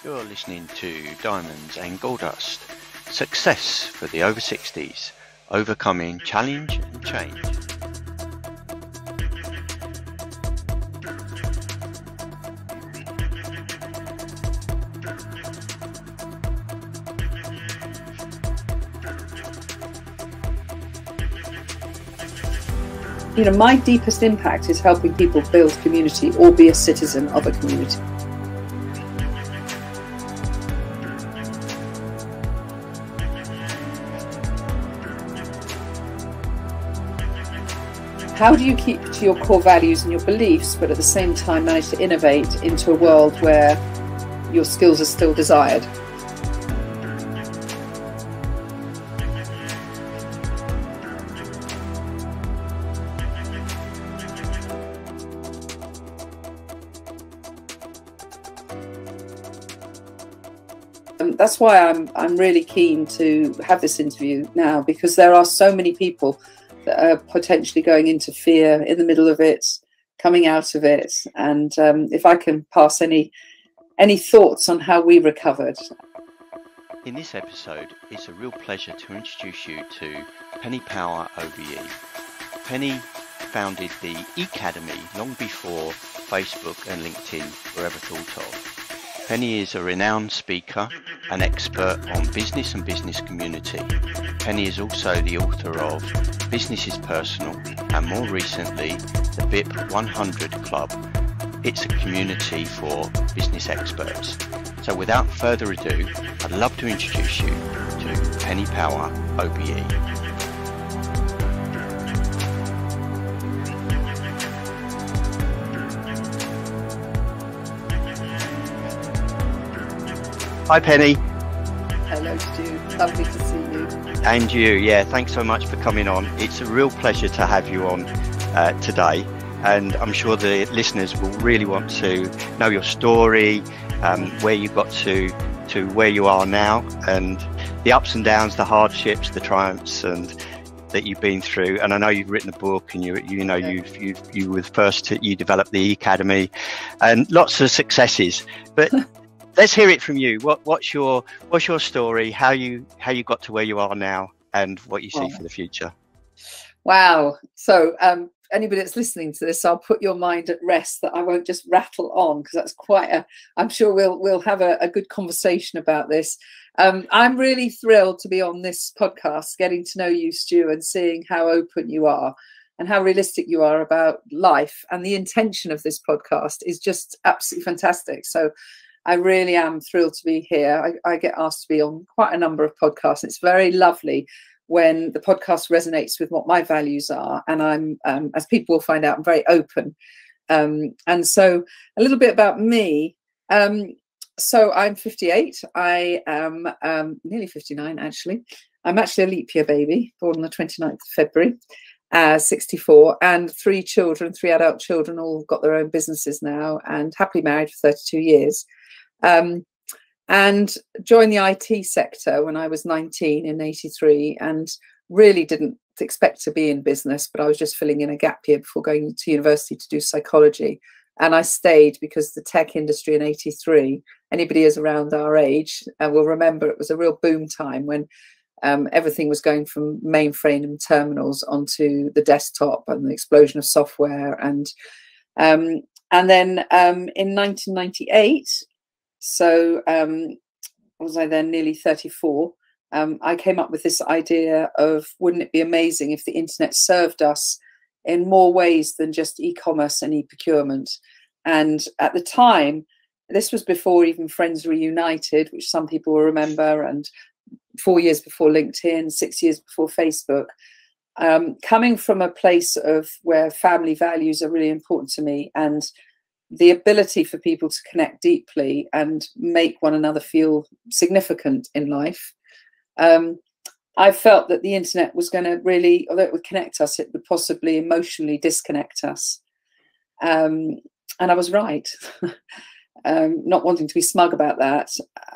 You're listening to Diamonds and Gold Dust. Success for the over 60s. Overcoming challenge and change. You know, my deepest impact is helping people build community or be a citizen of a community. How do you keep to your core values and your beliefs, but at the same time manage to innovate into a world where your skills are still desired? That's why I'm really keen to have this interview now, because there are so many people that are potentially going into fear, in the middle of it, coming out of it, and if I can pass any thoughts on how we recovered. In this episode, it's a real pleasure to introduce you to Penny Power OBE. Penny founded the Ecademy long before Facebook and LinkedIn were ever thought of. Penny is a renowned speaker, an expert on business and business community. Penny is also the author of Business is Personal and more recently the BIP 100 Club. It's a community for business experts. So without further ado, I'd love to introduce you to Penny Power OBE. Hi Penny. Hello Stu, lovely to see you. And you, yeah, thanks so much for coming on. It's a real pleasure to have you on today, and I'm sure the listeners will really want to know your story, where you got to where you are now, and the ups and downs, the hardships, the triumphs, and that you've been through. And I know you've written a book, and you were the first you developed the Ecademy, and lots of successes, but. Let's hear it from you. What's your story? How you got to where you are now, and what you see for the future? Wow. So anybody that's listening to this, I'll put your mind at rest that I won't just rattle on, because that's quite I'm sure we'll have a good conversation about this. I'm really thrilled to be on this podcast, getting to know you, Stu, and seeing how open you are and how realistic you are about life. And the intention of this podcast is just absolutely fantastic. So I really am thrilled to be here. I get asked to be on quite a number of podcasts. It's very lovely when the podcast resonates with what my values are. And I'm, as people will find out, I'm very open. And so a little bit about me. So I'm 58. I am nearly 59, actually. I'm actually a leap year baby, born on the 29th of February. 64, and 3 children, 3 adult children, all got their own businesses now, and happily married for 32 years. And joined the IT sector when I was 19 in 83, and really didn't expect to be in business, but I was just filling in a gap year before going to university to do psychology. And I stayed because the tech industry in 83, anybody who's around our age will remember it was a real boom time when everything was going from mainframe and terminals onto the desktop, and the explosion of software. And then in 1998, so was I then nearly 34, I came up with this idea of, wouldn't it be amazing if the internet served us in more ways than just e-commerce and e-procurement? And at the time, this was before even Friends Reunited, which some people will remember, and 4 years before LinkedIn, 6 years before Facebook. Coming from a place of where family values are really important to me, and the ability for people to connect deeply and make one another feel significant in life, I felt that the internet was going to really, although it would connect us, it would possibly emotionally disconnect us. And I was right. Not wanting to be smug about that,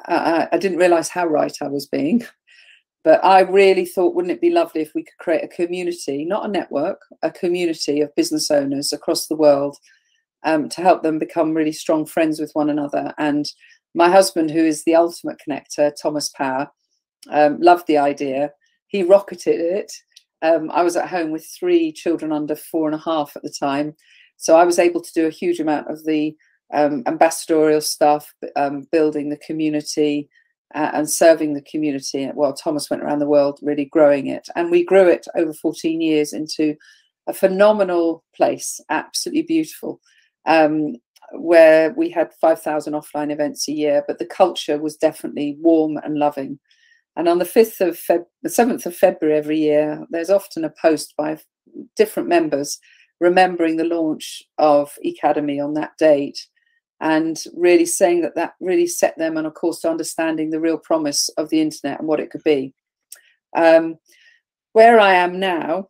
I didn't realise how right I was being. But I really thought, wouldn't it be lovely if we could create a community, not a network, a community of business owners across the world, to help them become really strong friends with one another and My husband, who is the ultimate connector, Thomas Power, loved the idea. He rocketed it. I was at home with 3 children under 4.5 at the time, so I was able to do a huge amount of the ambassadorial stuff, building the community and serving the community. Well, Thomas went around the world really growing it, and we grew it over 14 years into a phenomenal place, absolutely beautiful, where we had 5,000 offline events a year, but the culture was definitely warm and loving. And on the 7th of February every year, there's often a post by different members remembering the launch of Ecademy on that date, and really saying that that really set them on a course to understanding the real promise of the internet and what it could be. Where I am now,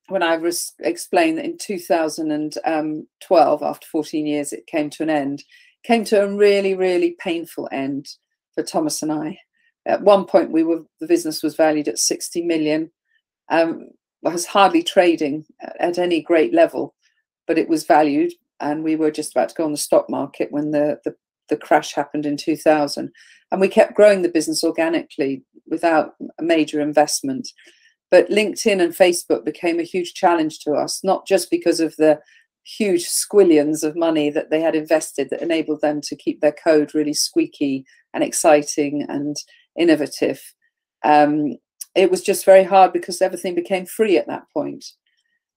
when I explained that in 2012, after 14 years, it came to an end, came to a really, really painful end for Thomas and I. At one point, the business was valued at 60 million. Was hardly trading at any great level, but it was valued, and we were just about to go on the stock market when the crash happened in 2000. And we kept growing the business organically without a major investment. But LinkedIn and Facebook became a huge challenge to us, not just because of the huge squillions of money that they had invested that enabled them to keep their code really squeaky and exciting and innovative. It was just very hard because everything became free at that point.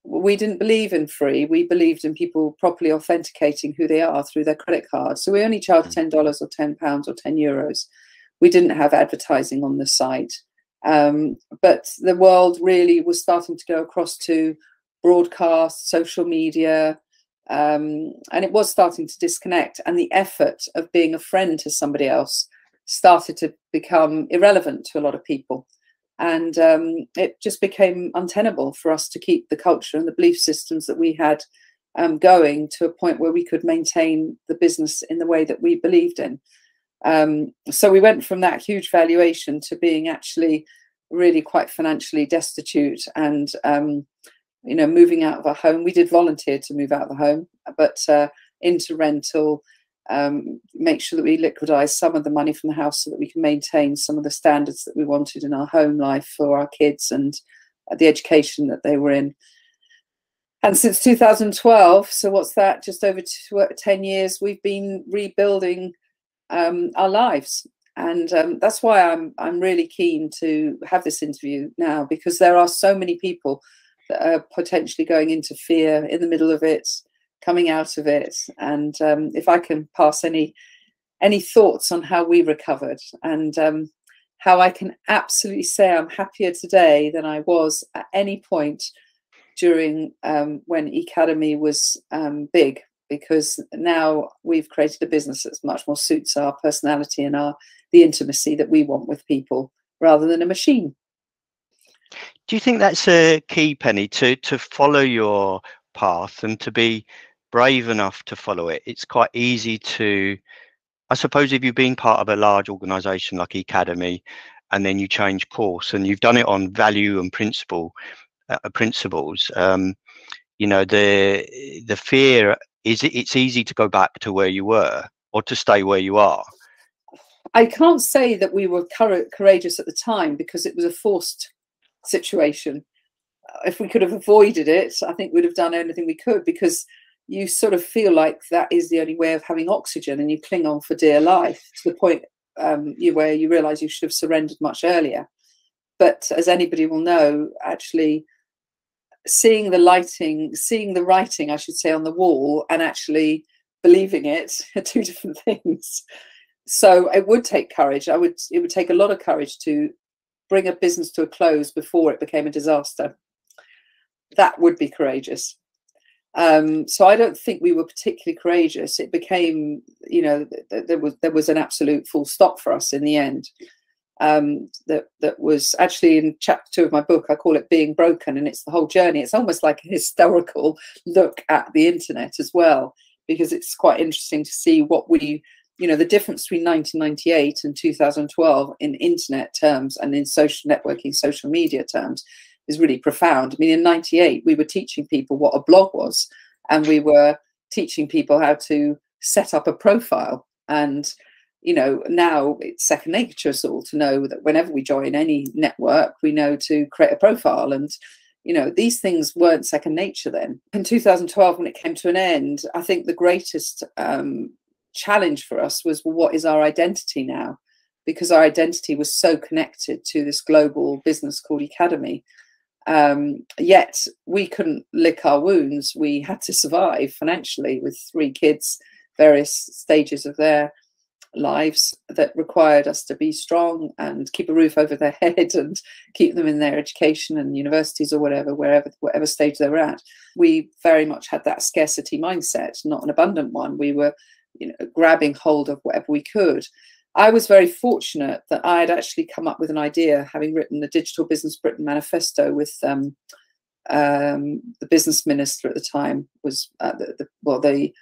We didn't believe in free. We believed in people properly authenticating who they are through their credit card. So we only charged $10 or £10 or €10. We didn't have advertising on the site. But the world really was starting to go across to broadcast, social media, and it was starting to disconnect. And the effort of being a friend to somebody else started to become irrelevant to a lot of people. And it just became untenable for us to keep the culture and the belief systems that we had going to a point where we could maintain the business in the way that we believed in. So we went from that huge valuation to being actually really quite financially destitute and, you know, moving out of our home. We did volunteer to move out of the home, but into rental, make sure that we liquidise some of the money from the house so that we can maintain some of the standards that we wanted in our home life for our kids and the education that they were in. And since 2012, so what's that, just over 10 years, we've been rebuilding our lives. And that's why I'm really keen to have this interview now, because there are so many people that are potentially going into fear in the middle of it, coming out of it. And if I can pass any thoughts on how we recovered and how I can absolutely say I'm happier today than I was at any point during when Ecademy was big, because now we've created a business that much more suits our personality and the intimacy that we want with people rather than a machine. Do you think that's a key, Penny, to follow your path and to be brave enough to follow it? It's quite easy to, I suppose, if you've been part of a large organization like Ecademy and then you change course and you've done it on value and principles, you know, the fear is it's easy to go back to where you were or to stay where you are. I can't say that we were courageous at the time because it was a forced situation. If we could have avoided it, I think we'd have done anything we could, because you sort of feel like that is the only way of having oxygen, and you cling on for dear life to the point where you realise you should have surrendered much earlier. But as anybody will know, actually seeing the writing, I should say, on the wall and actually believing it are two different things. So it would take courage. It would take a lot of courage to bring a business to a close before it became a disaster. That would be courageous. So I don't think we were particularly courageous. It became, you know, there was an absolute full stop for us in the end. That was actually in chapter 2 of my book. I call it Being Broken, and it's the whole journey. It's almost like a historical look at the internet as well, because it's quite interesting to see what you know, the difference between 1998 and 2012 in internet terms and in social networking, social media terms is really profound. I mean, in 98, we were teaching people what a blog was, and we were teaching people how to set up a profile. And you know, now it's second nature to us all to know that whenever we join any network, we know to create a profile. And, you know, these things weren't second nature then. In 2012, when it came to an end, I think the greatest challenge for us was, well, what is our identity now? Because our identity was so connected to this global business called Ecademy. Yet we couldn't lick our wounds. We had to survive financially with 3 kids, various stages of their lives that required us to be strong and keep a roof over their head and keep them in their education and universities or whatever stage they were at. We very much had that scarcity mindset, not an abundant one. We were, you know, grabbing hold of whatever we could. I was very fortunate that I had actually come up with an idea, having written the Digital Business Britain manifesto with the business minister at the time was the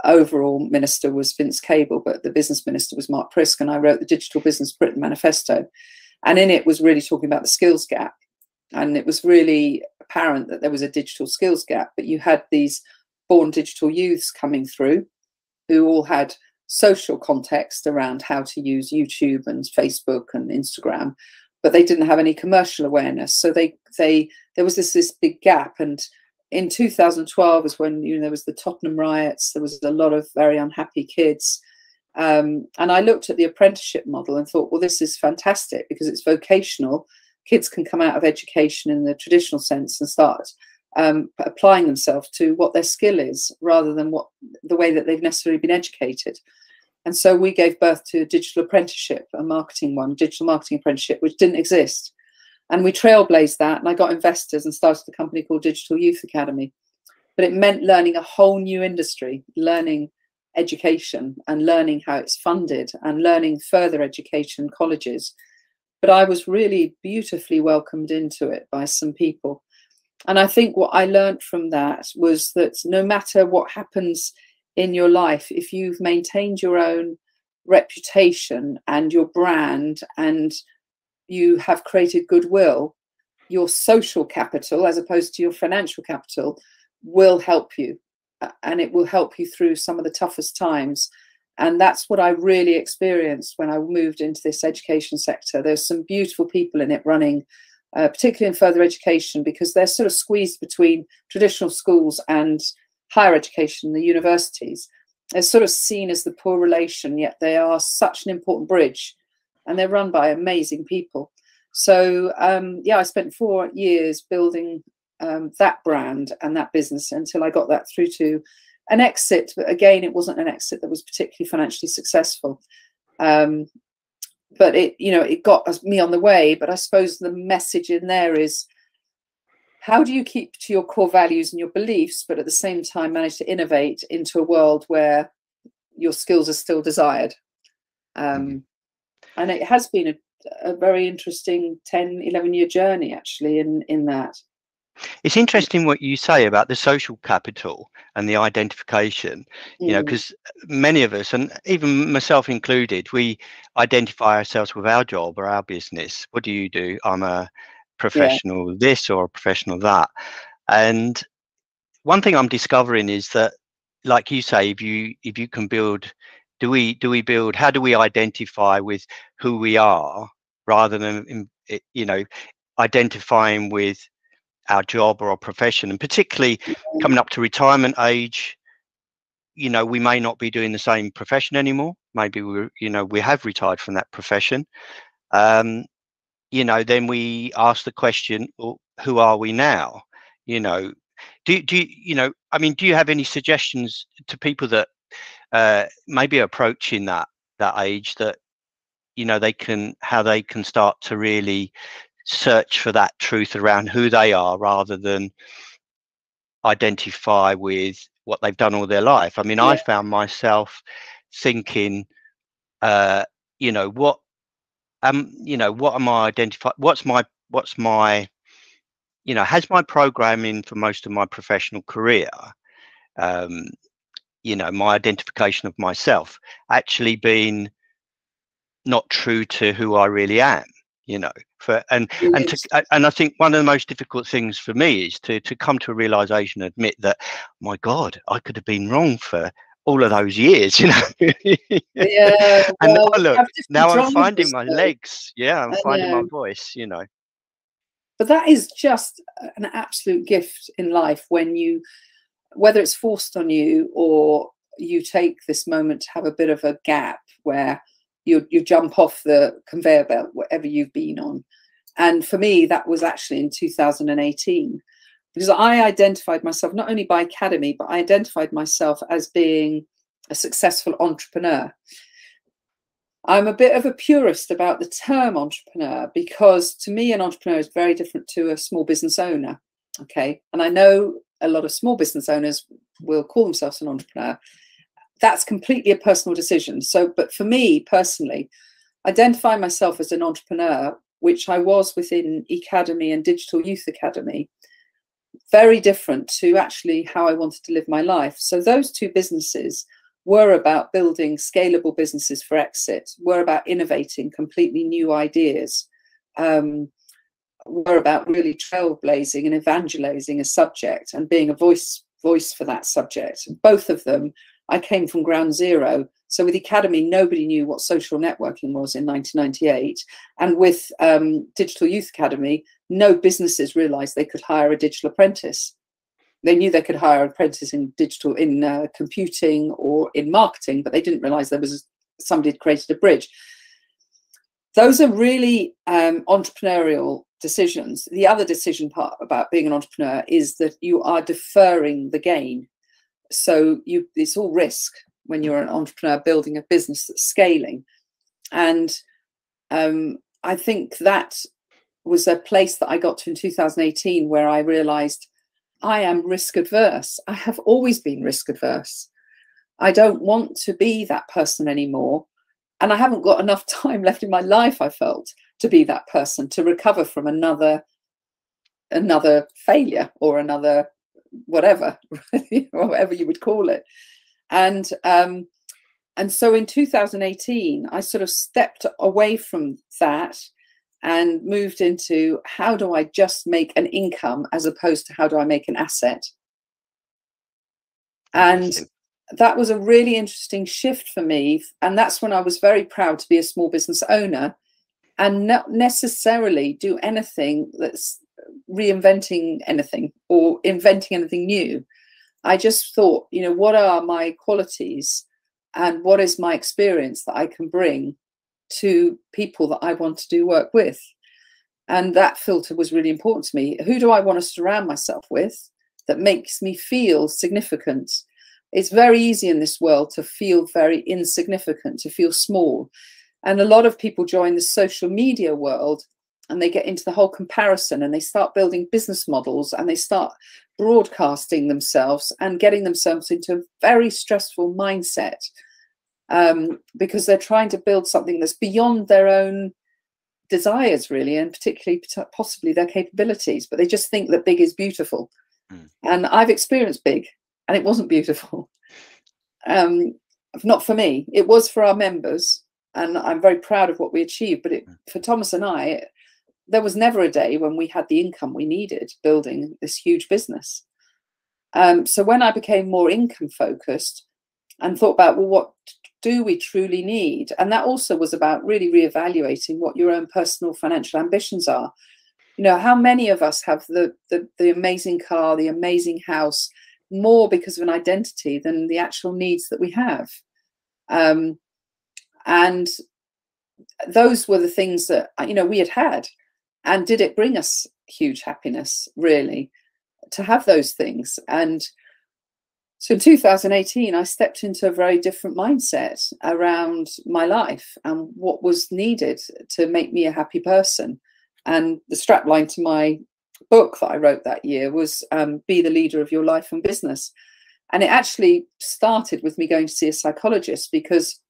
overall minister was Vince Cable, but the business minister was Mark Prisk, and I wrote the Digital Business Britain manifesto, and in it was really talking about the skills gap, and it was really apparent that there was a digital skills gap, but you had these born digital youths coming through who all had social context around how to use YouTube and Facebook and Instagram, but they didn't have any commercial awareness. So there was this big gap. And in 2012 was when, you know, there was the Tottenham riots. There was a lot of very unhappy kids. And I looked at the apprenticeship model and thought, well, this is fantastic because it's vocational. Kids can come out of education in the traditional sense and start applying themselves to what their skill is rather than the way that they've necessarily been educated. And so we gave birth to a digital apprenticeship, a digital marketing apprenticeship, which didn't exist. And we trailblazed that, and I got investors and started a company called Digital Youth Academy. But it meant learning a whole new industry, learning education and learning how it's funded and learning further education colleges. But I was really beautifully welcomed into it by some people. And I think what I learned from that was that no matter what happens in your life, if you've maintained your own reputation and your brand and you have created goodwill, your social capital, as opposed to your financial capital, will help you. And it will help you through some of the toughest times. And that's what I really experienced when I moved into this education sector. There's some beautiful people in it running, particularly in further education, because they're sort of squeezed between traditional schools and higher education, the universities. They're sort of seen as the poor relation, yet they are such an important bridge, and they're run by amazing people. So yeah, I spent 4 years building that brand and that business until I got that through to an exit. But again, it wasn't an exit that was particularly financially successful. But it got me on the way. But I suppose the message in there is, how do you keep to your core values and your beliefs, but at the same time manage to innovate into a world where your skills are still desired? And it has been a very interesting 10, 11-year journey, actually, in that. It's interesting what you say about the social capital and the identification, you know, because many of us, and even myself included, we identify ourselves with our job or our business. What do you do? I'm a professional this or a professional that. And one thing I'm discovering is that, like you say, if you can build, do we build, how do we identify with who we are rather than, you know, identifying with our job or our profession? And particularly coming up to retirement age, you know, we may not be doing the same profession anymore. Maybe we have retired from that profession. You know, then we ask the question, well, who are we now? You know, do you have any suggestions to people that maybe approaching that age, that, you know, how they can start to really search for that truth around who they are rather than identify with what they've done all their life? I mean, I found myself thinking, you know, what am I identifying? What's my, you know, has my programming for most of my professional career, you know, my identification of myself actually been not true to who I really am, you know, and I think one of the most difficult things for me is to come to a realization, admit that, my God, I could have been wrong for all of those years, you know. Yeah, And well, now we look, have different now I'm finding drivers, my though. legs. Yeah, I'm I finding my know. voice, you know. But that is just an absolute gift in life when you, whether it's forced on you or you take this moment to have a bit of a gap where you jump off the conveyor belt, whatever you've been on. And for me, that was actually in 2018, because I identified myself not only by Ecademy, but I identified myself as being a successful entrepreneur. I'm a bit of a purist about the term entrepreneur, because to me, an entrepreneur is very different to a small business owner. Okay. And I know a lot of small business owners will call themselves an entrepreneur. That's completely a personal decision. So, but for me personally, identify myself as an entrepreneur, which I was within Ecademy and Digital Youth Academy, very different to actually how I wanted to live my life. So those two businesses were about building scalable businesses for exit, were about innovating completely new ideas, were about really trailblazing and evangelizing a subject and being a voice for that subject. Both of them, I came from ground zero. So with Ecademy, nobody knew what social networking was in 1998. And with Digital Youth Academy, no businesses realized they could hire a digital apprentice. They knew they could hire an apprentice in digital, in computing or in marketing, but they didn't realize there was somebody had created a bridge. Those are really entrepreneurial decisions. The other decision part about being an entrepreneur is that you are deferring the gain. So it's all risk when you're an entrepreneur building a business that's scaling. And I think that was a place that I got to in 2018 where I realized I am risk adverse. I have always been risk adverse. I don't want to be that person anymore. And I haven't got enough time left in my life, I felt, to be that person, to recover from another failure or another whatever, whatever you would call it. And so in 2018, I sort of stepped away from that and moved into, how do I just make an income as opposed to how do I make an asset? And that was a really interesting shift for me. And that's when I was very proud to be a small business owner and not necessarily do anything that's reinventing anything or inventing anything new. I just thought, you know, what are my qualities and what is my experience that I can bring to people that I want to do work with? And that filter was really important to me. Who do I want to surround myself with that makes me feel significant? It's very easy in this world to feel very insignificant, to feel small. And a lot of people join the social media world and they get into the whole comparison and they start building business models and they start broadcasting themselves and getting themselves into a very stressful mindset because they're trying to build something that's beyond their own desires, really, and particularly possibly their capabilities. But they just think that big is beautiful. And I've experienced big and it wasn't beautiful. Not for me. It was for our members. And I'm very proud of what we achieved. But for Thomas and I, there was never a day when we had the income we needed building this huge business. So when I became more income focused and thought about, well, what do we truly need? And that also was about really reevaluating what your own personal financial ambitions are. You know, how many of us have the amazing car, the amazing house, more because of an identity than the actual needs that we have? And those were the things that, you know, we had. And did it bring us huge happiness, really, to have those things? And so in 2018, I stepped into a very different mindset around my life and what was needed to make me a happy person. And the strapline to my book that I wrote that year was Be the Leader of Your Life and Business. And it actually started with me going to see a psychologist, because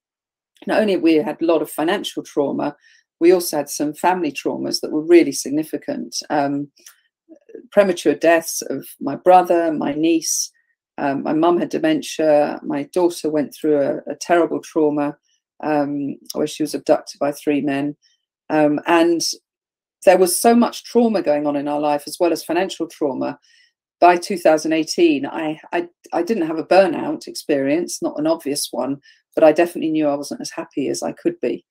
not only we had a lot of financial trauma, we also had some family traumas that were really significant. Premature deaths of my brother, my niece. My mum had dementia. My daughter went through a terrible trauma where she was abducted by 3 men. And there was so much trauma going on in our life, as well as financial trauma, by 2018, I didn't have a burnout experience, not an obvious one, but I definitely knew I wasn't as happy as I could be.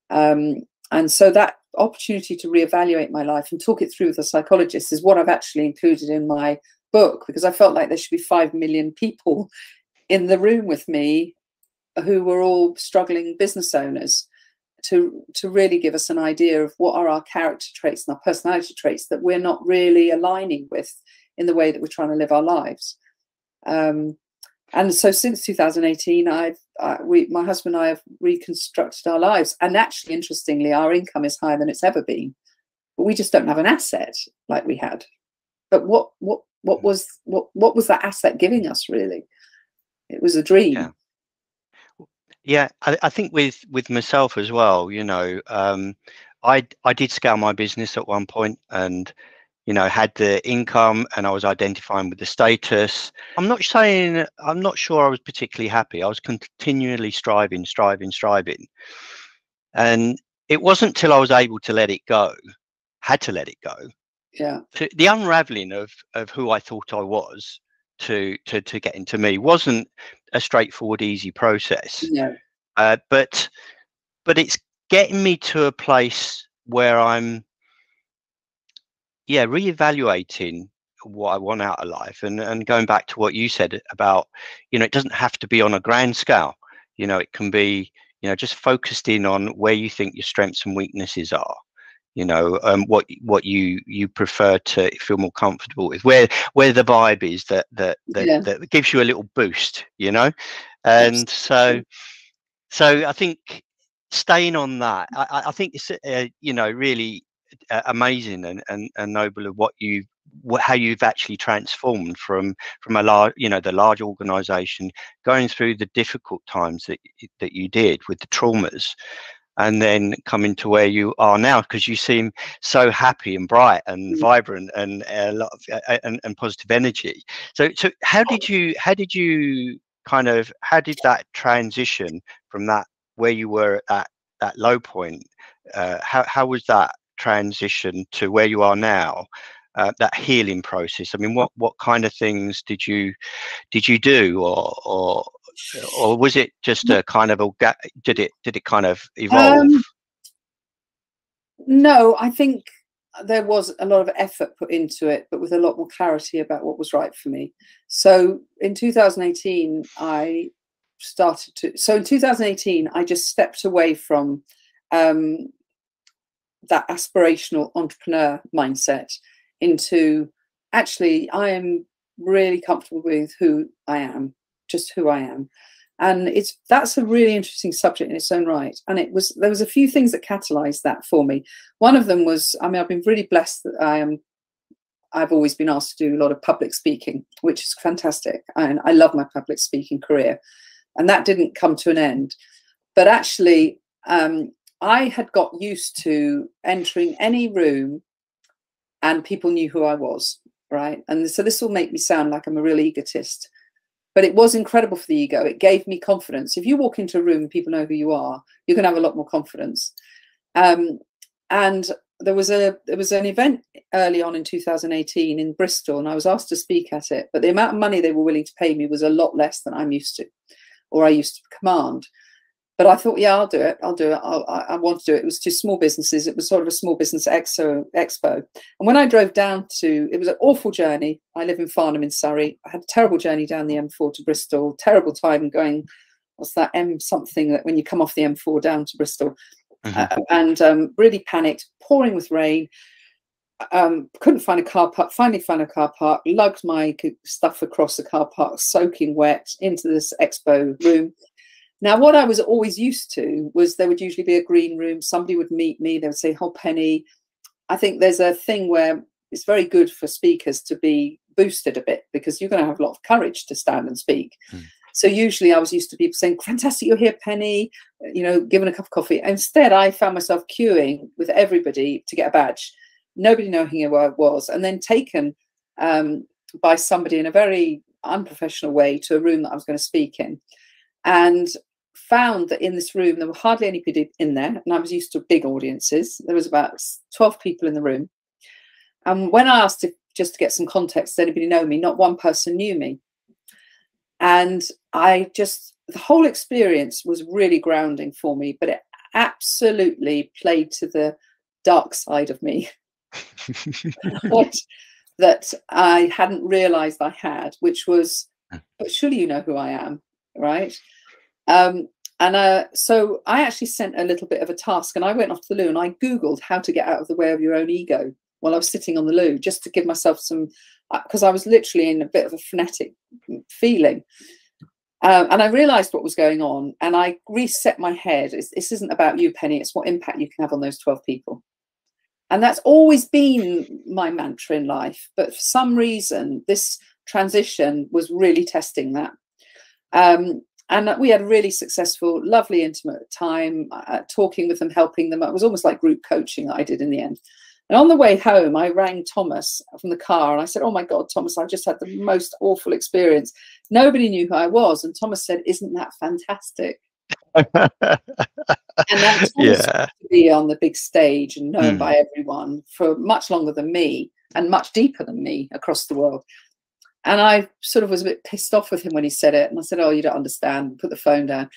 And so that opportunity to reevaluate my life and talk it through with a psychologist is what I've actually included in my book, because I felt like there should be 5 million people in the room with me who were all struggling business owners, to really give us an idea of what are our character traits and our personality traits that we're not really aligning with in the way that we're trying to live our lives. And so since 2018, my husband and I have reconstructed our lives. And actually, interestingly, our income is higher than it's ever been, but we just don't have an asset like we had. But what was that asset giving us, really? It was a dream. Yeah. Yeah, I think with myself as well, you know, I did scale my business at one point, and you know, had the income, and I was identifying with the status. I'm not sure I was particularly happy. I was continually striving, and it wasn't till I was able to let it go, had to let it go. Yeah. The unraveling of who I thought I was to get into me wasn't a straightforward, easy process. No. But it's getting me to a place where I'm reevaluating what I want out of life, and going back to what you said about, you know, it doesn't have to be on a grand scale. You know, it can be, you know, just focused in on where you think your strengths and weaknesses are. You know, what you prefer to feel more comfortable with, where the vibe is that gives you a little boost. You know, and so I think staying on that, I think it's you know, really amazing and noble of how you've actually transformed from a large, you know, the large organization, going through the difficult times that you did with the traumas, and then coming to where you are now, because you seem so happy and bright and vibrant and a lot of and positive energy. So how did that transition from that, where you were at that low point, how was that transition to where you are now, that healing process? I mean, what kind of things did you do, or was it just a kind of did it kind of evolve? No, I think there was a lot of effort put into it, but with a lot more clarity about what was right for me. So in 2018, in 2018, I just stepped away from that aspirational entrepreneur mindset into, actually, I am really comfortable with who I am, just who I am. And that's a really interesting subject in its own right. And there was a few things that catalyzed that for me. One of them was, I mean, I've been really blessed that I've always been asked to do a lot of public speaking, which is fantastic. And I love my public speaking career. And that didn't come to an end. But actually, I had got used to entering any room and people knew who I was, right? And so this will make me sound like I'm a real egotist, but it was incredible for the ego. It gave me confidence. If you walk into a room and people know who you are, you're going to have a lot more confidence. And there was an event early on in 2018 in Bristol, and I was asked to speak at it, but the amount of money they were willing to pay me was a lot less than I'm used to, or I used to command. But I thought, yeah, I'll do it. I want to do it. It was to small businesses. It was sort of a small business expo. And when I drove down it was an awful journey. I live in Farnham in Surrey. I had a terrible journey down the M4 to Bristol. Terrible time going, what's that, M something, that when you come off the M4 down to Bristol. And really panicked, pouring with rain. Couldn't find a car park. Finally found a car park. Lugged my stuff across the car park, soaking wet, into this expo room. Now, what I was always used to was there would usually be a green room. Somebody would meet me. They would say, "Oh, Penny." I think there's a thing where it's very good for speakers to be boosted a bit, because you're going to have a lot of courage to stand and speak. So usually I was used to people saying, "Fantastic, you're here, Penny," you know, given a cup of coffee. Instead, I found myself queuing with everybody to get a badge, nobody knowing who I was, and then taken by somebody in a very unprofessional way to a room that I was going to speak in. And found that in this room there were hardly anybody in there, and I was used to big audiences. There was about 12 people in the room, and when I asked if just to get some context, does anybody know me? Not one person knew me. And the whole experience was really grounding for me, but it absolutely played to the dark side of me that I hadn't realized I had, which was, but surely you know who I am, right? So I actually sent a little bit of a task, and I went off to the loo and I Googled how to get out of the way of your own ego while I was sitting on the loo, just to give myself some, because I was literally in a bit of a frenetic feeling. And I realized what was going on, and I reset my head. This isn't about you, Penny. It's what impact you can have on those 12 people. And that's always been my mantra in life. But for some reason, this transition was really testing that. And we had a really successful, lovely, intimate time talking with them, helping them. It was almost like group coaching that I did in the end. And on the way home, I rang Thomas from the car and I said, "Oh my God, Thomas, I've just had the most awful experience. Nobody knew who I was." And Thomas said, "Isn't that fantastic?" And that's to be on the big stage and known by everyone for much longer than me and much deeper than me across the world. And I sort of was a bit pissed off with him when he said it. And I said, "Oh, you don't understand." Put the phone down.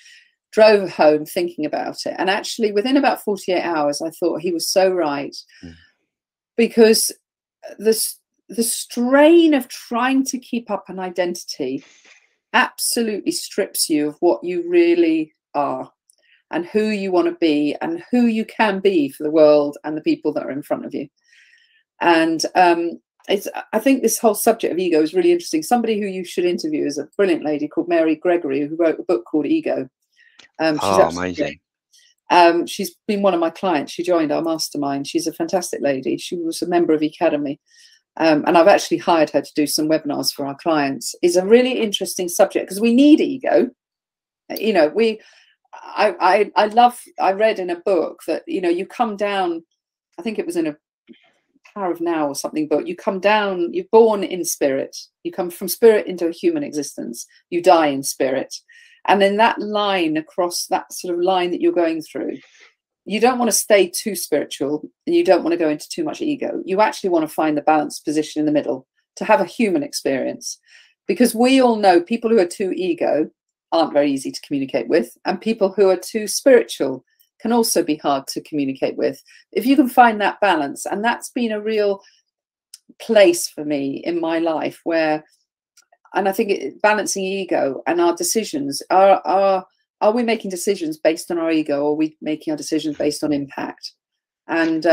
Drove home thinking about it. And actually, within about 48 hours, I thought he was so right. Because the strain of trying to keep up an identity absolutely strips you of what you really are and who you want to be and who you can be for the world and the people that are in front of you. And I think this whole subject of ego is really interesting. Somebody who you should interview is a brilliant lady called Mary Gregory, who wrote a book called Ego. She's amazing. Great. She's been one of my clients. She joined our mastermind. She's a fantastic lady. She was a member of Ecademy. And I've actually hired her to do some webinars for our clients. It's a really interesting subject because we need ego. You know, I read in a book that, you know, you come down, I think it was in a Power of Now or something, but you come down, you're born in spirit. You come from spirit into a human existence. You die in spirit. And then that line across, that sort of line that you're going through, you don't want to stay too spiritual and you don't want to go into too much ego. You actually want to find the balanced position in the middle to have a human experience. Because we all know people who are too ego aren't very easy to communicate with. And people who are too spiritual can also be hard to communicate with. If you can find that balance, and that's been a real place for me in my life where, and I think balancing ego and our decisions are we making decisions based on our ego, or are we making our decisions based on impact? And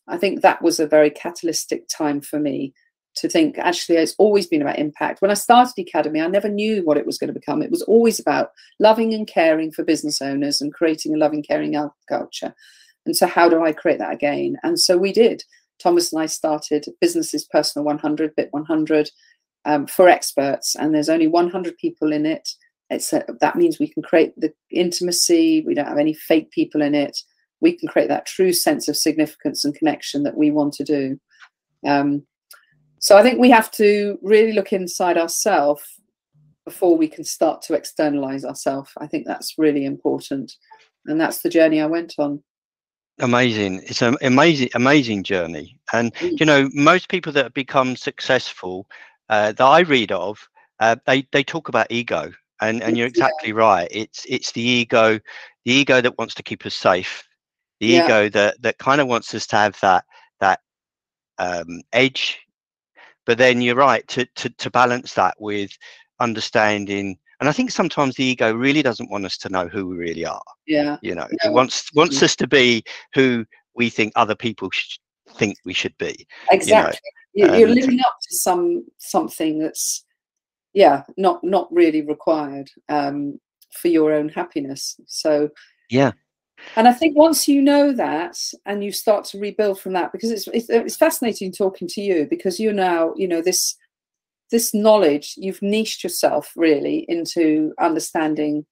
I think that was a very catalytic time for me to think, actually, it's always been about impact. When I started Ecademy, I never knew what it was going to become. It was always about loving and caring for business owners and creating a loving, caring culture. And so how do I create that again? And so we did. Thomas and I started Businesses Personal 100, Bit 100, for experts. And there's only 100 people in it. That means we can create the intimacy. We don't have any fake people in it. We can create that true sense of significance and connection that we want to do. So I think we have to really look inside ourselves before we can start to externalize ourselves. I think that's really important. And that's the journey I went on. Amazing. It's an amazing journey. And, you know, most people that have become successful that I read of, they talk about ego. And you're exactly right. It's the ego that wants to keep us safe. The ego that kind of wants us to have that edge. But then you're right to balance that with understanding. And I think sometimes the ego really doesn't want us to know who we really are. Yeah. You know, it wants us to be who we think other people think we should be. Exactly. You know? You're living up to something that's not really required for your own happiness. So yeah. And I think once you know that and you start to rebuild from that, because it's fascinating talking to you, because you now, you know, this knowledge, you've niched yourself really into understanding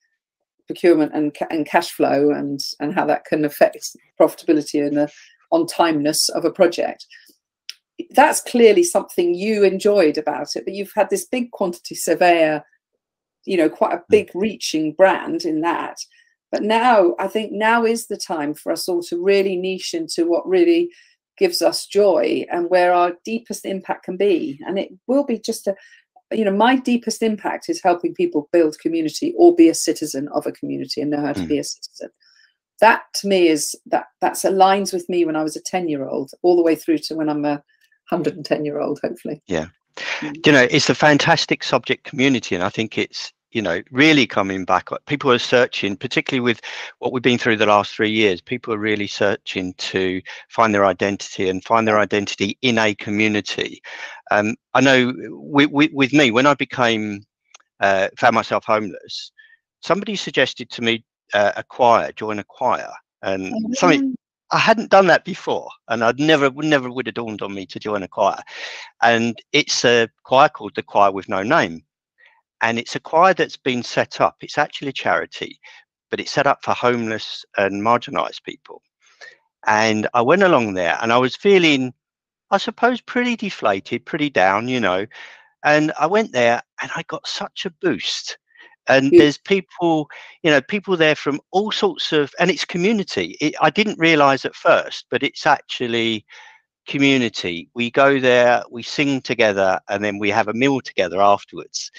procurement and cash flow and how that can affect profitability and the on-timeness of a project. That's clearly something you enjoyed about it, but you've had this big quantity surveyor, you know, quite a big reaching brand in that. But now, I think now is the time for us all to really niche into what really gives us joy and where our deepest impact can be. And it will be just a, you know, my deepest impact is helping people build community or be a citizen of a community and know how to be a citizen. That to me is that's aligns with me when I was a 10-year-old all the way through to when I'm a 110-year-old, hopefully. Yeah. You know, it's a fantastic subject, community, and I think it's, you know, really coming back. People are searching, particularly with what we've been through the last 3 years. People are really searching to find their identity and find their identity in a community. I know with me, when I became found myself homeless, somebody suggested to me a choir, join a choir, and something I hadn't done that before, and I'd never would have dawned on me to join a choir. And it's a choir called the Choir with No Name, and it's a choir that's been set up. It's actually a charity, but it's set up for homeless and marginalised people. And I went along there, and I was feeling, I suppose, pretty deflated, pretty down, you know. And I went there, and I got such a boost. And there's people, you know, people there from all sorts of, and it's community. I didn't realize at first, but it's actually community. We go there, we sing together, and then we have a meal together afterwards.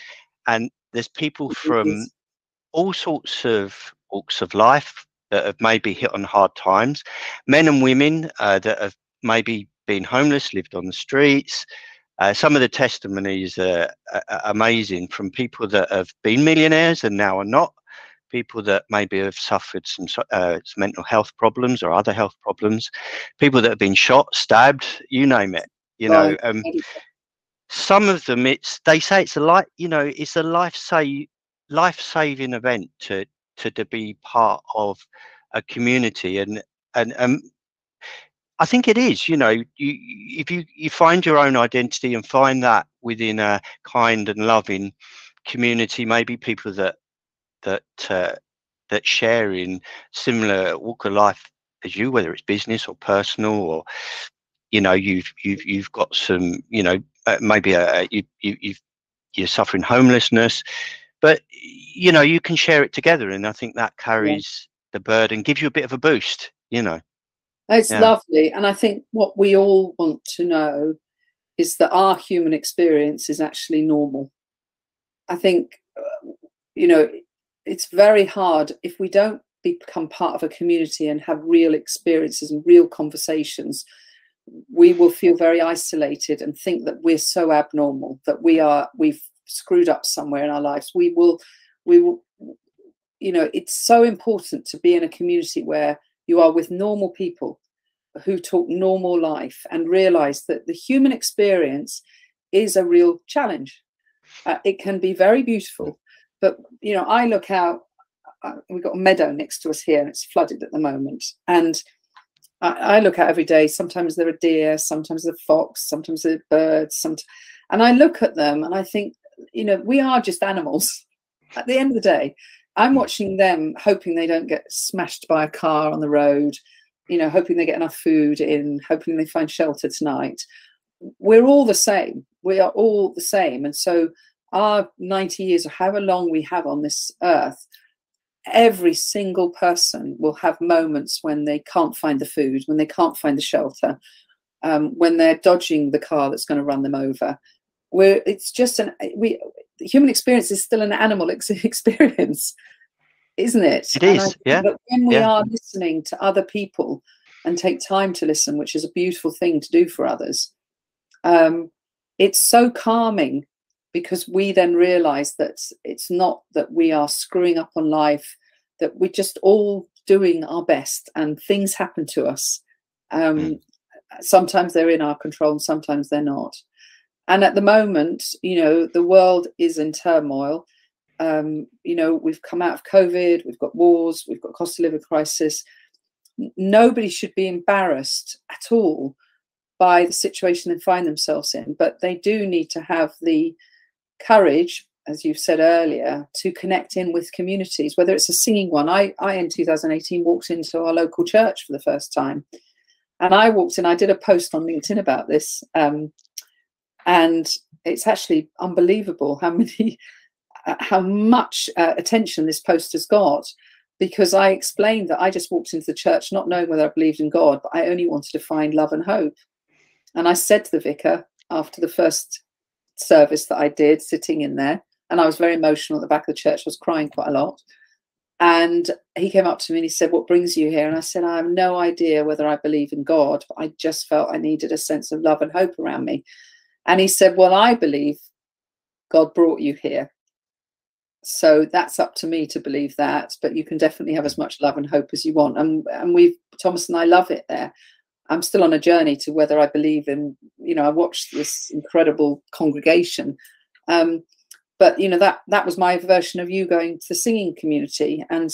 And there's people from all sorts of walks of life that have maybe hit on hard times, men and women that have maybe been homeless, lived on the streets. Some of the testimonies are amazing, from people that have been millionaires and now are not, people that maybe have suffered some mental health problems or other health problems, people that have been shot, stabbed, you name it. You know, some of them, they say it's a it's a life-saving event to be part of a community, and I think it is, you know, if you find your own identity and find that within a kind and loving community, maybe people that share in similar walk of life as you, whether it's business or personal, or, you know, you've got some, you know, maybe you're suffering homelessness, but, you know, you can share it together, and I think that carries the burden, gives you a bit of a boost, you know. It's lovely. And I think what we all want to know is that our human experience is actually normal. I think, you know, it's very hard if we don't become part of a community and have real experiences and real conversations. We will feel very isolated and think that we're so abnormal, that we've screwed up somewhere in our lives. We will, you know, it's so important to be in a community where you are with normal people who talk normal life and realize that the human experience is a real challenge. It can be very beautiful, but, you know, I look out, we've got a meadow next to us here and it's flooded at the moment. And I look out every day. Sometimes there are deer, sometimes there are fox, sometimes there are birds. And I look at them and I think, you know, we are just animals. At the end of the day, I'm watching them, hoping they don't get smashed by a car on the road, you know, hoping they get enough food in, hoping they find shelter tonight. We're all the same. We are all the same. And so our 90 years, or however long we have on this earth, every single person will have moments when they can't find the food, when they can't find the shelter, when they're dodging the car that's going to run them over. It's just the human experience is still an animal experience, isn't it? It is, yeah. But when we are listening to other people and take time to listen, which is a beautiful thing to do for others, it's so calming, because we then realize that it's not that we are screwing up on life, that we're just all doing our best and things happen to us. Sometimes they're in our control and sometimes they're not. And at the moment, you know, the world is in turmoil. You know, we've come out of COVID, we've got wars, we've got cost of living crisis. Nobody should be embarrassed at all by the situation they find themselves in, but they do need to have the courage, as you've said earlier, to connect in with communities, whether it's a singing one. I in 2018 walked into our local church for the first time, and I walked in, I did a post on LinkedIn about this, and it's actually unbelievable how much attention this post has got. because I explained that I just walked into the church not knowing whether I believed in God, but I only wanted to find love and hope. And I said to the vicar after the first service that I did, sitting in there, and I was very emotional at the back of the church, I was crying quite a lot. And he came up to me and he said, "What brings you here?" And I said, "I have no idea whether I believe in God, but I just felt I needed a sense of love and hope around me." And he said, "Well, I believe God brought you here. So that's up to me to believe that, but you can definitely have as much love and hope as you want." And Thomas and I love it there. I'm still on a journey to whether I believe in, I watched this incredible congregation. But, that was my version of you going to the singing community. And,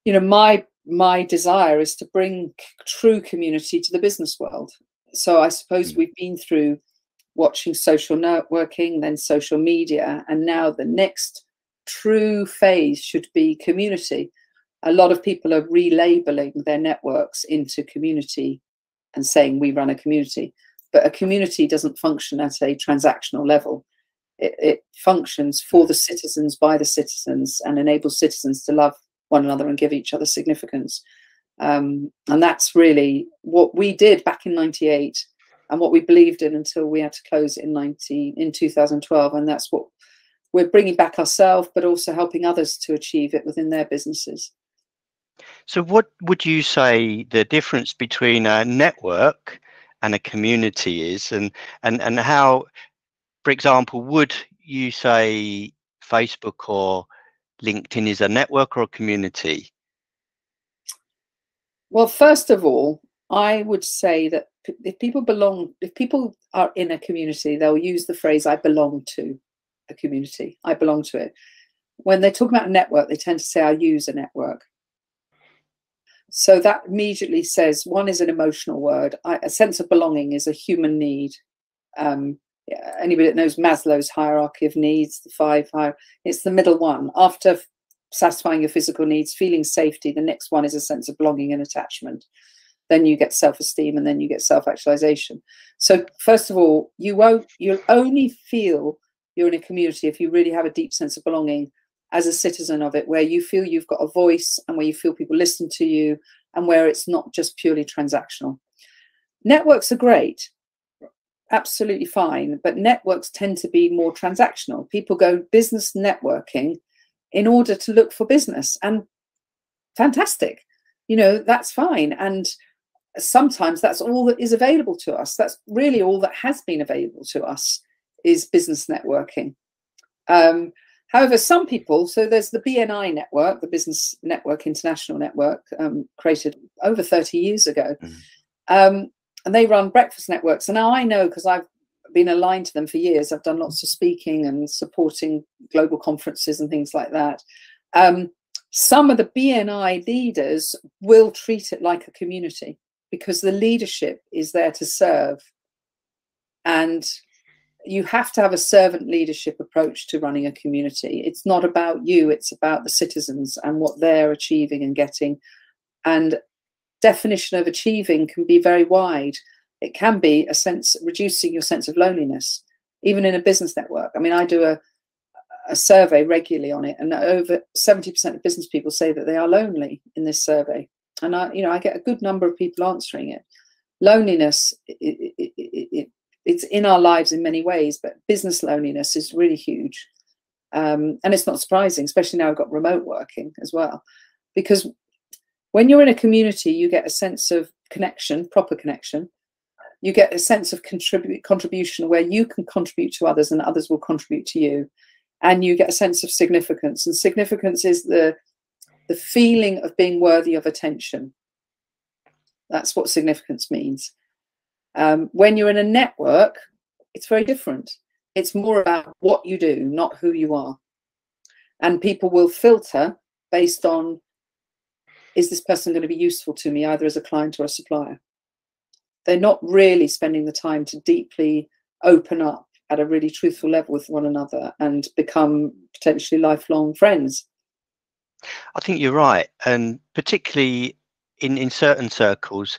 my desire is to bring true community to the business world. So I suppose we've been through watching social networking, then social media, and now the next true phase should be community. A lot of people are relabeling their networks into community and saying we run a community, but a community doesn't function at a transactional level. It functions for the citizens, by the citizens, and enables citizens to love one another and give each other significance. And that's really what we did back in '98 and what we believed in until we had to close it in 2012. And that's what we're bringing back ourselves, but also helping others to achieve it within their businesses. So what would you say the difference between a network and a community is, and how, for example, would you say Facebook or LinkedIn is a network or a community? Well, first of all, I would say that if people are in a community, they'll use the phrase, "I belong to a community. I belong to it." When they talk about a network, they tend to say, "I use a network." So that immediately says one is an emotional word. A sense of belonging is a human need. Anybody that knows Maslow's hierarchy of needs, it's the middle one. After satisfying your physical needs, feeling safety, the next one is a sense of belonging and attachment. Then you get self-esteem, and then you get self-actualization. So first of all, you'll only feel you're in a community if you really have a deep sense of belonging as a citizen of it, where you feel you've got a voice and where you feel people listen to you, and where it's not just purely transactional. Networks are great, absolutely fine, but networks tend to be more transactional. People go business networking in order to look for business, and fantastic, that's fine. And sometimes that's all that is available to us. That's really all that has been available to us, is business networking. However, some people, so there's the BNI network, the Business Network International Network, created over 30 years ago. And they run breakfast networks. And now I know, because I've been aligned to them for years, I've done lots of speaking and supporting global conferences and things like that. Some of the BNI leaders will treat it like a community, because the leadership is there to serve. And you have to have a servant leadership approach to running a community. It's not about you, it's about the citizens and what they're achieving and getting. And definition of achieving can be very wide. It can be reducing your sense of loneliness, even in a business network. I mean, I do a survey regularly on it, and over 70% of business people say that they are lonely in this survey. And I get a good number of people answering it. Loneliness, it's in our lives in many ways, but business loneliness is really huge. And it's not surprising, especially now I've got remote working as well, because when you're in a community, you get a sense of connection, proper connection. You get a sense of contribution, where you can contribute to others and others will contribute to you. And you get a sense of significance. And significance is the feeling of being worthy of attention. That's what significance means. When you're in a network, it's very different. It's more about what you do, not who you are. And people will filter based on, is this person going to be useful to me, either as a client or a supplier? They're not really spending the time to deeply open up at a really truthful level with one another and become potentially lifelong friends. I think you're right. And particularly in certain circles,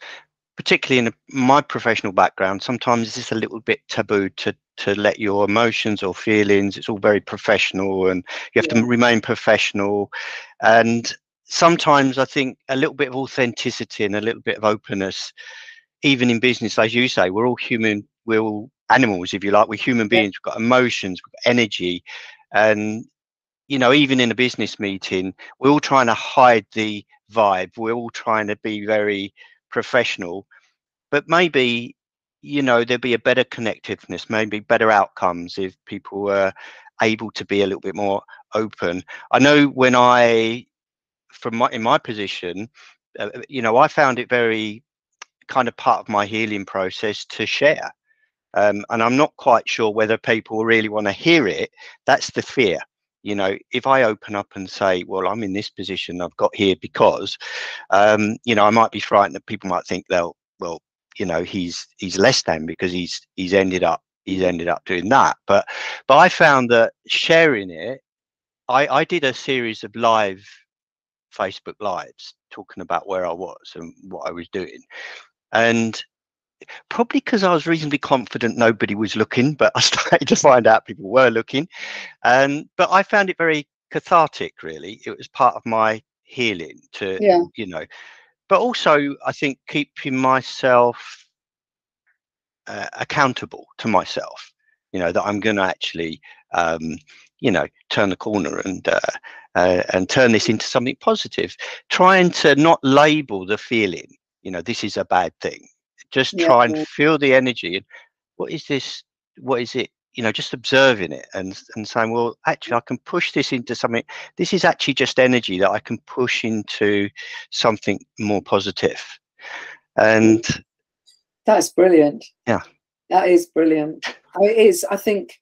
particularly in my professional background, sometimes it's a little bit taboo to let your emotions or feelings. It's all very professional, and you have to remain professional. And sometimes I think a little bit of authenticity and a little bit of openness, even in business, as you say, we're all human, we're all animals, if you like. We're human beings. We've got emotions, we've got energy, and even in a business meeting, we're all trying to hide the vibe. We're all trying to be very professional, but maybe there'd be a better connectiveness, maybe better outcomes if people were able to be a little bit more open. I know when in my position, I found it very kind of part of my healing process to share, and I'm not quite sure whether people really want to hear it. That's the fear. If I open up and say, well, I'm in this position, I've got here because I might be frightened that people might think, well, he's less than because he's ended up doing that. But I found that sharing it, I did a series of live Facebook lives talking about where I was and what I was doing, and probably because I was reasonably confident nobody was looking, but I started to find out people were looking, but I found it very cathartic. Really, it was part of my healing to but also I think keeping myself accountable to myself, that I'm going to actually turn the corner and turn this into something positive, trying to not label the feeling, this is a bad thing. Just try and feel the energy and what is this, what is it, just observing it and saying, well, actually I can push this into something. This is actually just energy that I can push into something more positive. And that's brilliant. That is brilliant. It is, I think,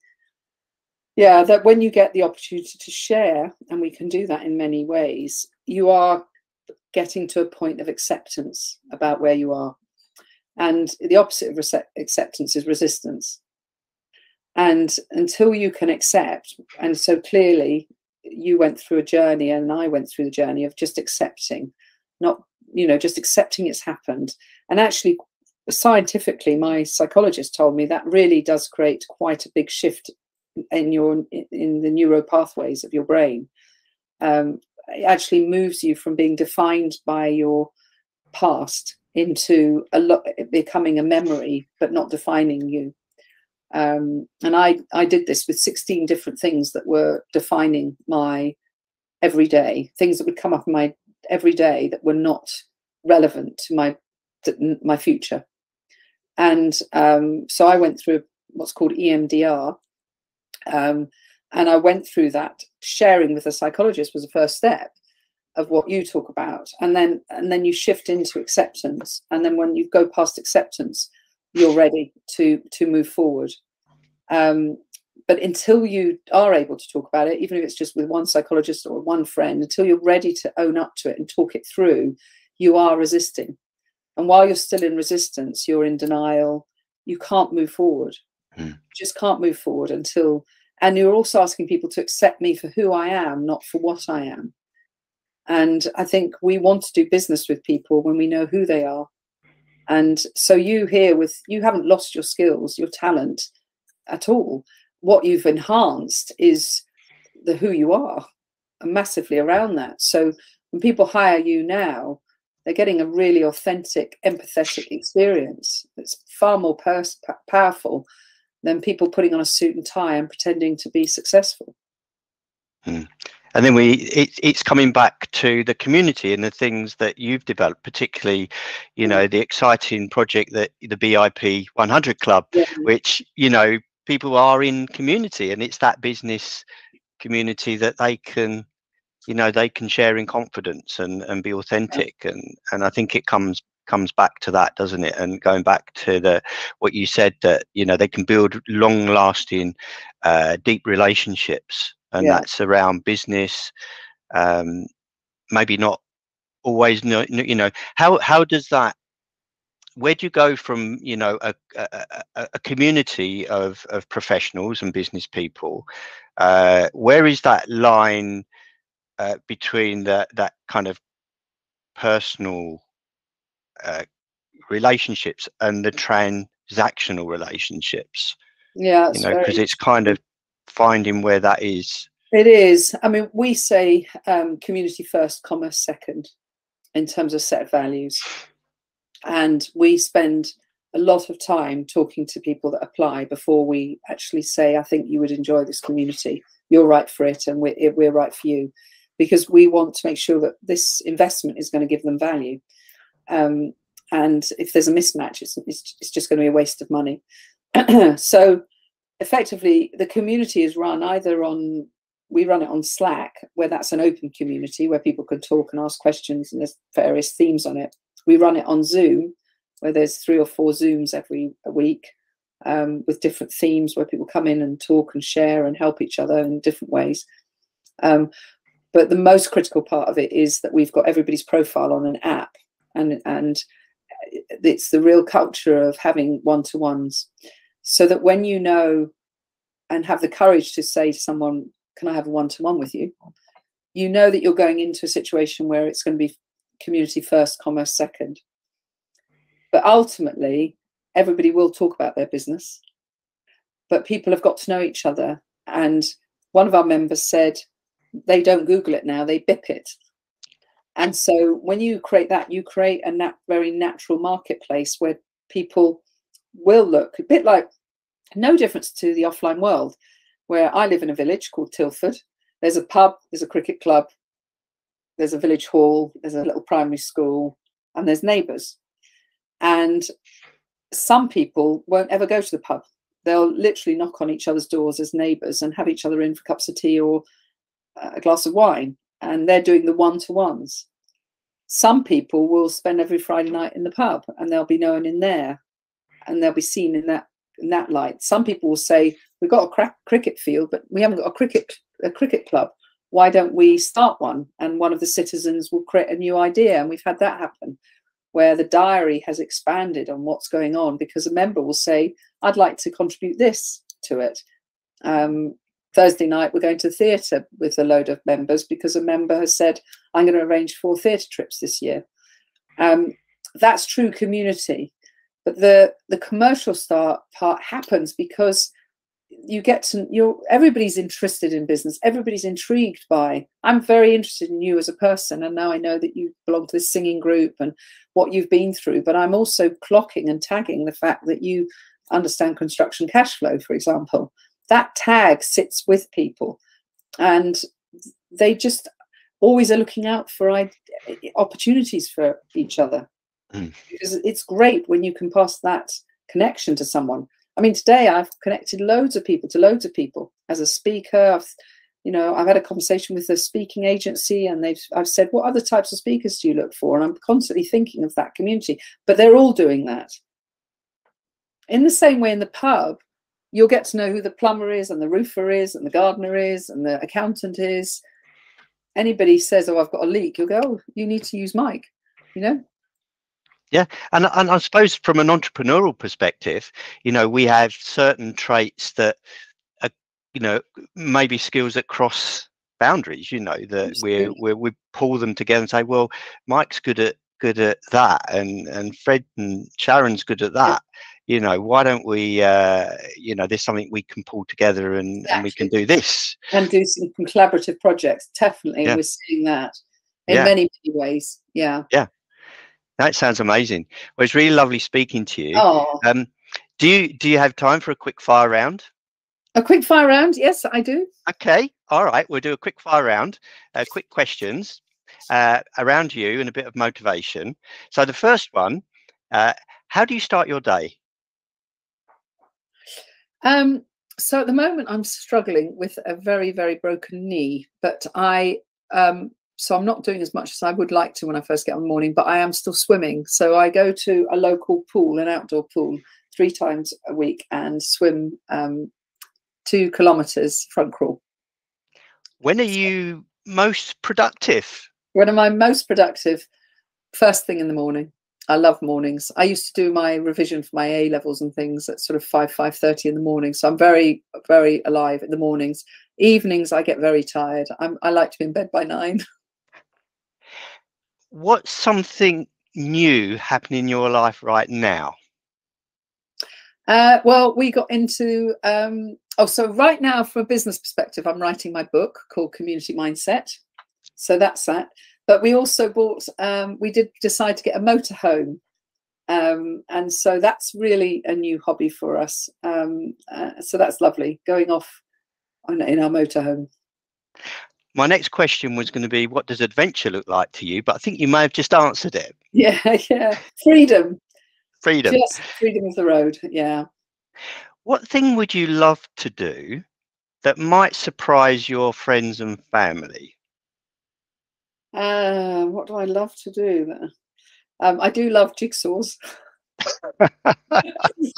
that when you get the opportunity to share, and we can do that in many ways, you are getting to a point of acceptance about where you are. And the opposite of acceptance is resistance. And until you can accept, and so clearly you went through a journey and I went through the journey of just accepting, not, just accepting it's happened. And actually, scientifically, my psychologist told me that really does create quite a big shift in the neuro pathways of your brain. It actually moves you from being defined by your past into becoming a memory, but not defining you. And I did this with 16 different things that were defining my everyday, things that would come up in my everyday that were not relevant to my future. And so I went through what's called EMDR, and I went through that. Sharing with a psychologist was the first step of what you talk about, and then you shift into acceptance, and then when you go past acceptance, you're ready to move forward. But until you are able to talk about it, even if it's just with one psychologist or one friend, until you're ready to own up to it and talk it through, you are resisting. And while you're still in resistance, you're in denial. You can't move forward. You just can't move forward until, and you're also asking people to accept me for who I am, not for what I am. And I think we want to do business with people when we know who they are. And so you haven't lost your skills, your talent at all. What you've enhanced is who you are, and massively around that. So when people hire you now, they're getting a really authentic, empathetic experience. It's far more powerful than people putting on a suit and tie and pretending to be successful. And then it's coming back to the community and the things that you've developed, particularly, the exciting project that the BIP 100 Club, which, people are in community, and it's that business community that they can share in confidence and be authentic. And I think it comes back to that, doesn't it? And going back to what you said, that, they can build long lasting, deep relationships. And that's around business. Maybe not always. How does that? Where do you go from a community of professionals and business people? Where is that line between that kind of personal relationships and the transactional relationships. Yeah, You know, because it's kind of finding where that is. It is. I mean, we say community first, commerce second in terms of set values. And we spend a lot of time talking to people that apply before we actually say, I think you would enjoy this community. You're right for it, and we're right for you. Because we want to make sure that this investment is going to give them value. And if there's a mismatch, it's just going to be a waste of money. So effectively, the community is run either on, we run it on Slack, where that's an open community where people can talk and ask questions, and there's various themes on it. We run it on Zoom, where there's 3 or 4 Zooms every week with different themes where people come in and talk and share and help each other in different ways. But the most critical part of it is that we've got everybody's profile on an app, and it's the real culture of having one-to-ones, so that when you know and have the courage to say to someone, can I have a one-to-one with you? You know that you're going into a situation where it's going to be community first, commerce second. But ultimately, everybody will talk about their business, but people have got to know each other. And one of our members said they don't Google it now, they bip it. And so when you create that, you create a very natural marketplace where people will look, a bit like, no difference to the offline world, where I live in a village called Tilford. There's a pub, there's a cricket club, there's a village hall, there's a little primary school, and there's neighbours. And some people won't ever go to the pub. They'll literally knock on each other's doors as neighbours and have each other in for cups of tea or a glass of wine. And they're doing the one-to-ones. Some people will spend every Friday night in the pub, and they'll be known in there, and they'll be seen in that light. Some people will say, we've got a cricket field, but we haven't got a cricket club. Why don't we start one? And one of the citizens will create a new idea. And we've had that happen, where the diary has expanded on what's going on, because a member will say, I'd like to contribute this to it. Thursday night, we're going to the theatre with a load of members, because a member has said, I'm going to arrange 4 theatre trips this year. That's true community. But the commercial part happens because you get to, everybody's interested in business. Everybody's intrigued by, I'm very interested in you as a person. And now I know that you belong to this singing group and what you've been through. But I'm also clocking and tagging the fact that you understand construction cash flow, for example. That tag sits with people, and they just always are looking out for opportunities for each other. Because it's great when you can pass that connection to someone. I mean, today I've connected loads of people to loads of people as a speaker. I've had a conversation with a speaking agency, and I've said, what other types of speakers do you look for? And I'm constantly thinking of that community, but they're all doing that. In the same way, in the pub, you'll get to know who the plumber is and the roofer is and the gardener is and the accountant is. Anybody says, oh, I've got a leak, you'll go, oh, you need to use Mike, Yeah, and I suppose from an entrepreneurial perspective, we have certain traits that are, maybe skills that cross boundaries. That we pull them together and say, well, Mike's good at that, and Fred and Sharon's good at that. Why don't we? There's something we can pull together, and we can do this and do some collaborative projects. Definitely, yeah. We're seeing that in many ways. Yeah. Yeah. That sounds amazing. Well, it's really lovely speaking to you. Oh. Do you have time for a quick fire round? A quick fire round? Yes, I do. Okay. All right. We'll do a quick fire round. Quick questions around you and a bit of motivation. So the first one, how do you start your day? So at the moment, I'm struggling with a very, very broken knee, but so I'm not doing as much as I would like to when I first get on the morning, but I am still swimming. So I go to a local pool, an outdoor pool, 3 times a week and swim 2 kilometers front crawl. When are you most productive? When am I most productive? First thing in the morning. I love mornings. I used to do my revision for my A levels and things at sort of 5:30 in the morning. So I'm very, very alive in the mornings. Evenings, I get very tired. I like to be in bed by 9. What's something new happening in your life right now? Well, we got into, so right now, from a business perspective, I'm writing my book called Community Mindset. So that's that. But we also bought, we did decide to get a motorhome. And so that's really a new hobby for us. So that's lovely, going off in our motorhome. My next question was going to be, what does adventure look like to you? But I think you may have just answered it. Yeah, yeah. Freedom. Freedom. Just freedom of the road, yeah. What thing would you love to do that might surprise your friends and family? What do I love to do? I do love jigsaws.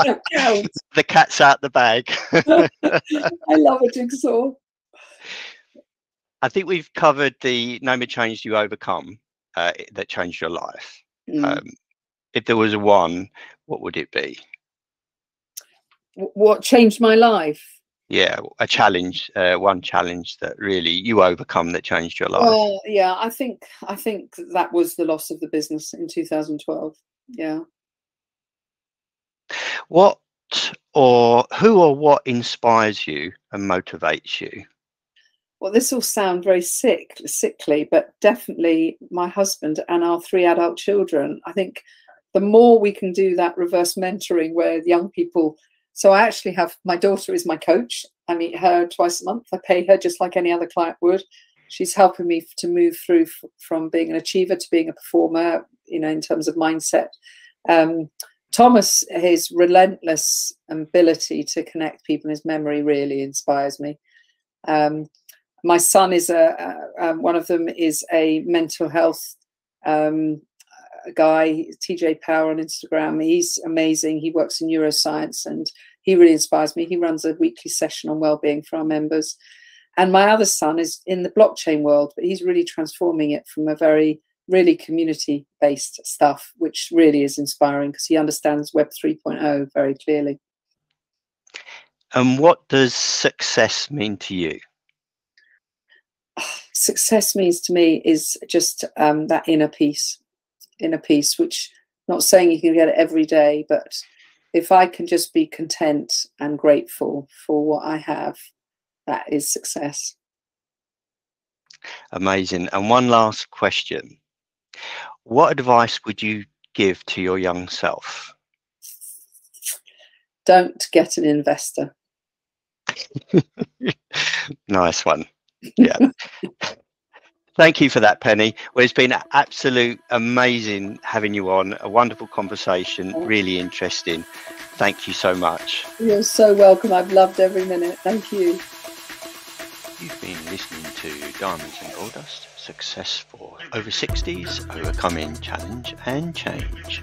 The cat's out the bag. I love a jigsaw. I think we've covered the name of change you overcome that changed your life. If there was one, what would it be? What changed my life? Yeah, a challenge, one challenge that really you overcome that changed your life. Well, yeah, I think that was the loss of the business in 2012. Yeah. What or who or what inspires you and motivates you? Well, this will sound very sickly, but definitely my husband and our 3 adult children. I think the more we can do that reverse mentoring where young people, so I actually have, my daughter is my coach. I meet her twice a month. I pay her just like any other client would. She's helping me to move through from being an achiever to being a performer, you know, in terms of mindset. Thomas, his relentless ability to connect people, his memory really inspires me. My son is one of them is a mental health guy, TJ Power on Instagram. He's amazing. He works in neuroscience and he really inspires me. He runs a weekly session on wellbeing for our members. And my other son is in the blockchain world, but he's really transforming it from a very really community-based stuff, which really is inspiring because he understands Web 3.0 very clearly. And what does success mean to you? Success means to me is just that inner peace, which not saying you can get it every day, but if I can just be content and grateful for what I have, that is success. Amazing. And one last question. What advice would you give to your young self? Don't get an investor. Nice one. Yeah. Thank you for that, Penny. Well, it's been absolute amazing having you on. A wonderful conversation, really interesting. Thank you so much. You're so welcome. I've loved every minute. Thank you. You've been listening to Diamonds and Gold Dust, Success for Over 60s, Overcoming Challenge and Change.